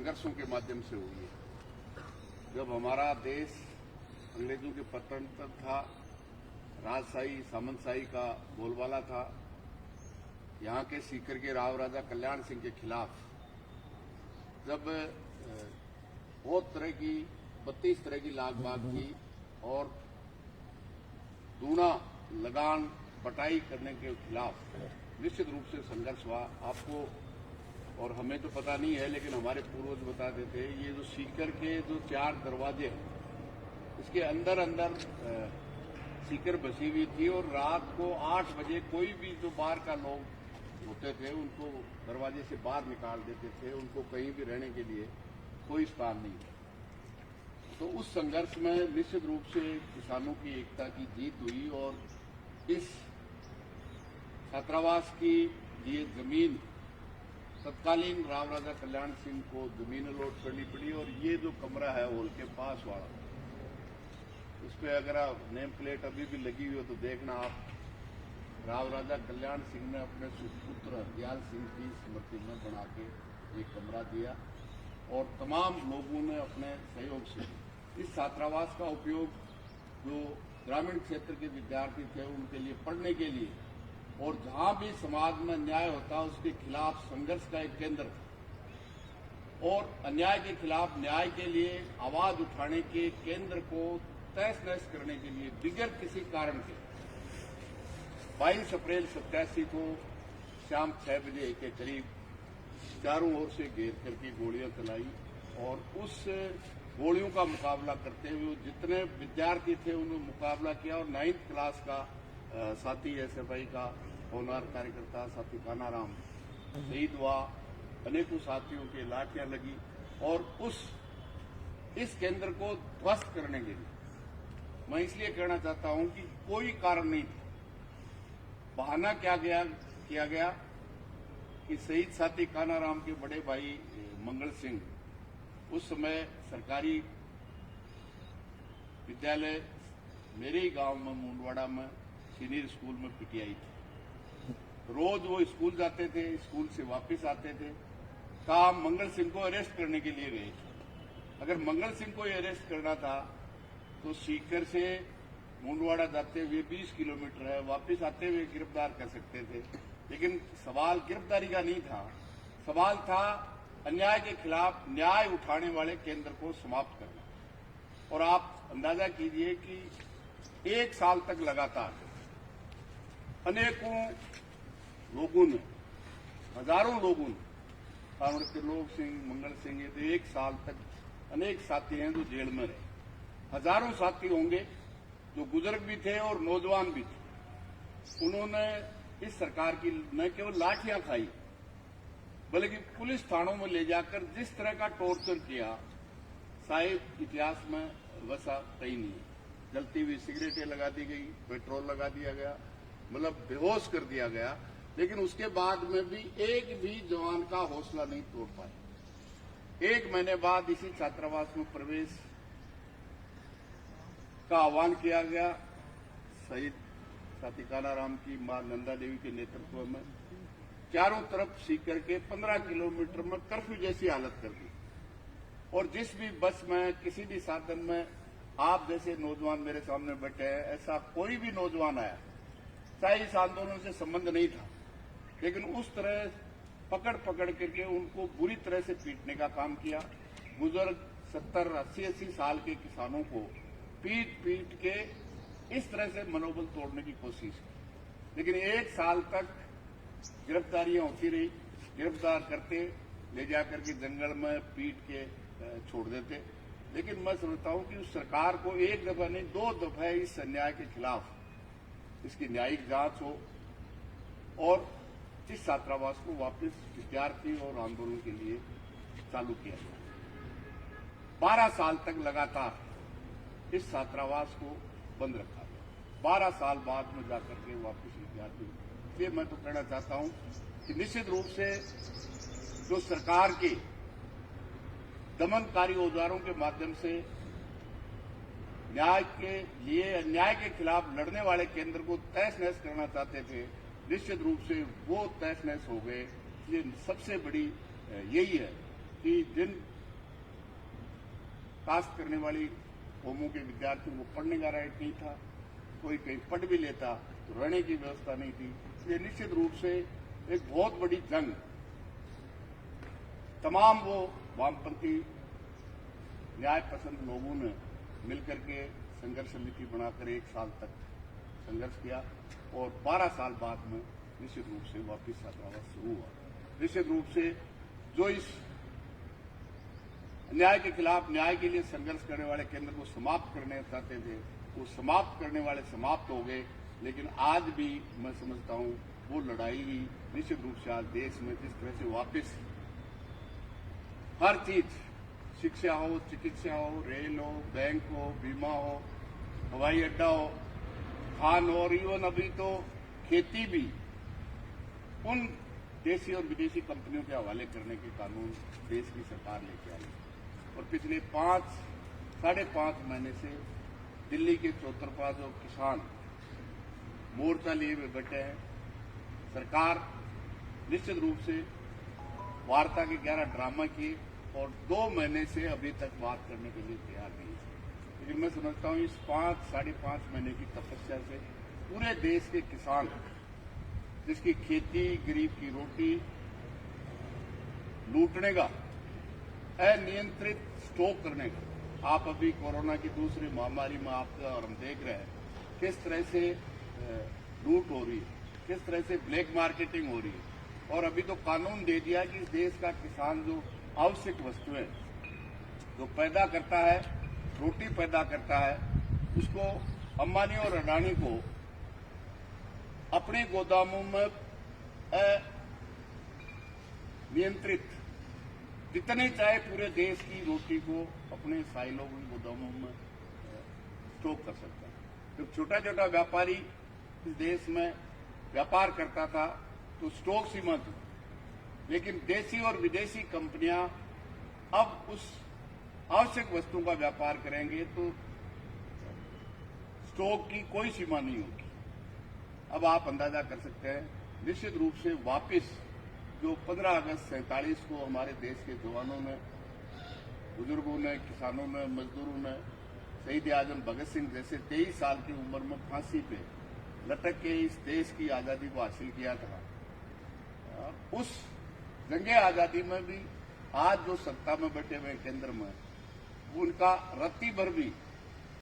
संघर्षों के माध्यम से हुई है। जब हमारा देश अंग्रेजों के पतन तक था, राजशाही सामंतशाही का बोलबाला था, यहाँ के सीकर के राव राजा कल्याण सिंह के खिलाफ जब बहुत तरह की 32 तरह की लाग बाग की और दूना लगान बटाई करने के खिलाफ निश्चित रूप से संघर्ष हुआ। आपको और हमें तो पता नहीं है, लेकिन हमारे पूर्वज बताते थे, ये जो सीकर के जो 4 दरवाजे इसके अंदर अंदर सीकर बसी हुई थी और रात को 8 बजे कोई भी जो बाहर का लोग होते थे उनको दरवाजे से बाहर निकाल देते थे, उनको कहीं भी रहने के लिए कोई स्थान नहीं था। तो उस संघर्ष में निश्चित रूप से किसानों की एकता की जीत हुई और इस छात्रावास की ये जमीन तत्कालीन राव राजा कल्याण सिंह को जमीन अलॉट करनी पड़ी। और ये जो कमरा है हॉल के पास वाला, उस पर अगर आप नेम प्लेट अभी भी लगी हुई हो तो देखना आप, राव राजा कल्याण सिंह ने अपने सुपुत्र हरदयाल सिंह की स्मृति में बना के एक कमरा दिया और तमाम लोगों ने अपने सहयोग से इस छात्रावास का उपयोग जो ग्रामीण क्षेत्र के विद्यार्थी थे उनके लिए पढ़ने के लिए और जहां भी समाज में अन्याय होता उसके खिलाफ संघर्ष का एक केंद्र था और अन्याय के खिलाफ न्याय के लिए आवाज उठाने के केंद्र को तहस नहस करने के लिए बिगैर किसी कारण के 22 अप्रैल 87 को शाम 6 बजे के करीब चारों ओर से घेर करके गोलियां चलाई और उस गोलियों का मुकाबला करते हुए जितने विद्यार्थी थे उन्होंने मुकाबला किया और 9th क्लास का साथी एसएफआई का होनहार कार्यकर्ता साथी कानाराम शहीद हुआ। अनेकों साथियों के लाठियां लगी और इस केंद्र को ध्वस्त करने के लिए मैं इसलिए कहना चाहता हूं कि कोई कारण नहीं था। बहाना क्या किया गया कि शहीद साथी कानाराम के बड़े भाई मंगल सिंह उस समय सरकारी विद्यालय मेरे ही गांव में मुंडवाड़ा में सीनियर स्कूल में पीटीआई थी। रोज वो स्कूल जाते थे, स्कूल से वापस आते थे। कहा मंगल सिंह को अरेस्ट करने के लिए गए थे। अगर मंगल सिंह को अरेस्ट करना था तो सीकर से मुंडवाड़ा जाते हुए 20 किलोमीटर है, वापस आते हुए गिरफ्तार कर सकते थे। लेकिन सवाल गिरफ्तारी का नहीं था, सवाल था अन्याय के खिलाफ न्याय उठाने वाले केंद्र को समाप्त करना। और आप अंदाजा कीजिए कि 1 साल तक लगातार अनेकों लोगों ने, हजारों लोगों ने, कांवड़ त्रिलोक सिंह, मंगल सिंह, ये तो 1 साल तक अनेक साथी हैं जो जेल में रहे। हजारों साथी होंगे जो बुजुर्ग भी थे और नौजवान भी थे। उन्होंने इस सरकार की न केवल लाठियां खाई बल्कि पुलिस थानों में ले जाकर जिस तरह का टॉर्चर किया शायद इतिहास में वैसा कहीं नहीं है। जलती हुई सिगरेटें लगा दी गई, पेट्रोल लगा दिया गया, मतलब बेहोश कर दिया गया। लेकिन उसके बाद में भी एक भी जवान का हौसला नहीं तोड़ पाए। 1 महीने बाद इसी छात्रावास में प्रवेश का आह्वान किया गया। शहीद साथी कानाराम की मां नंदा देवी के नेतृत्व में चारों तरफ सीकर के 15 किलोमीटर में कर्फ्यू जैसी हालत कर दी। और जिस भी बस में, किसी भी साधन में आप जैसे नौजवान मेरे सामने बैठे हैं, ऐसा कोई भी नौजवान आया, चाहे इस आंदोलन से संबंध नहीं था, लेकिन उस तरह पकड़ करके उनको बुरी तरह से पीटने का काम किया। बुजुर्ग 70, 80 साल के किसानों को पीट के इस तरह से मनोबल तोड़ने की कोशिश की। लेकिन 1 साल तक गिरफ्तारियां होती रही, गिरफ्तार करते ले जाकर के जंगल में पीट के छोड़ देते। लेकिन मैं समझता हूं कि उस सरकार को 1 दफा नहीं 2 दफा इस अन्याय के खिलाफ इसकी न्यायिक जांच हो और इस छात्रावास को वापस विद्यार्थी और आंदोलन के लिए चालू किया जाए। 12 साल तक लगातार इस छात्रावास को बंद रखा गया। 12 साल बाद में जाकर के वापस विद्यार्थी। इसलिए मैं तो कहना चाहता हूं कि निश्चित रूप से जो सरकार के दमनकारी औजारों के माध्यम से न्याय के लिए अन्याय के खिलाफ लड़ने वाले केंद्र को तहस नहस करना चाहते थे, निश्चित रूप से वो तहस नहस हो गए। इसलिए सबसे बड़ी यही है कि जिन कास्ट करने वाली कौमों के विद्यार्थियों को पढ़ने का राइट नहीं था, कोई कहीं पढ़ भी लेता तो रहने की व्यवस्था नहीं थी। इसलिए निश्चित रूप से एक बहुत बड़ी जंग तमाम वो वामपंथी न्याय पसंद लोगों ने मिलकर के संघर्ष समिति बनाकर 1 साल तक संघर्ष किया और 12 साल बाद में निश्चित रूप से वापिस छात्रावास शुरू हुआ। निश्चित रूप से जो इस अन्याय के खिलाफ न्याय के लिए संघर्ष करने वाले केंद्र को समाप्त करने चाहते थे, वो समाप्त करने वाले समाप्त हो गए। लेकिन आज भी मैं समझता हूं वो लड़ाई ही निश्चित रूप से आज देश में जिस तरह से वापस हर चीज, शिक्षा हो, चिकित्सा हो, रेल हो, बैंक हो, बीमा हो, हवाई अड्डा हो, खान हो और इवन अभी तो खेती भी उन देशी और विदेशी कंपनियों के हवाले करने के कानून देश की सरकार लेके आई। और पिछले 5-5.5 महीने से दिल्ली के चौतरफा जो किसान मोर्चा लिए हुए बैठे हैं, सरकार निश्चित रूप से वार्ता के 11 ड्रामा किए और 2 महीने से अभी तक बात करने के लिए तैयार नहीं है। लेकिन मैं समझता हूं इस 5-5.5 महीने की तपस्या से पूरे देश के किसान, जिसकी खेती, गरीब की रोटी लूटने का, अनियंत्रित स्टॉक करने का, आप अभी कोरोना की दूसरी महामारी में आप और हम देख रहे हैं किस तरह से लूट हो रही है, किस तरह से ब्लैक मार्केटिंग हो रही है। और अभी तो कानून दे दिया कि इस देश का किसान जो आवश्यक वस्तुएं जो पैदा करता है, रोटी पैदा करता है, उसको अंबानी और अडानी को अपने गोदामों में नियंत्रित जितने चाहे पूरे देश की रोटी को अपने साइलों में गोदामों में स्टॉक कर सकता है। जब छोटा छोटा व्यापारी इस देश में व्यापार करता था तो स्टॉक सीमित थी, लेकिन देशी और विदेशी कंपनियां अब उस आवश्यक वस्तुओं का व्यापार करेंगे तो स्टॉक की कोई सीमा नहीं होगी। अब आप अंदाजा कर सकते हैं निश्चित रूप से वापस जो 15 अगस्त 47 को हमारे देश के जवानों ने, बुजुर्गों ने, किसानों ने, मजदूरों ने शहीद आजम भगत सिंह जैसे 23 साल की उम्र में फांसी पे लटक के इस देश की आजादी को हासिल किया था, उस जंगे आजादी में भी आज जो सत्ता में बैठे हुए केंद्र में उनका रत्ती भर भी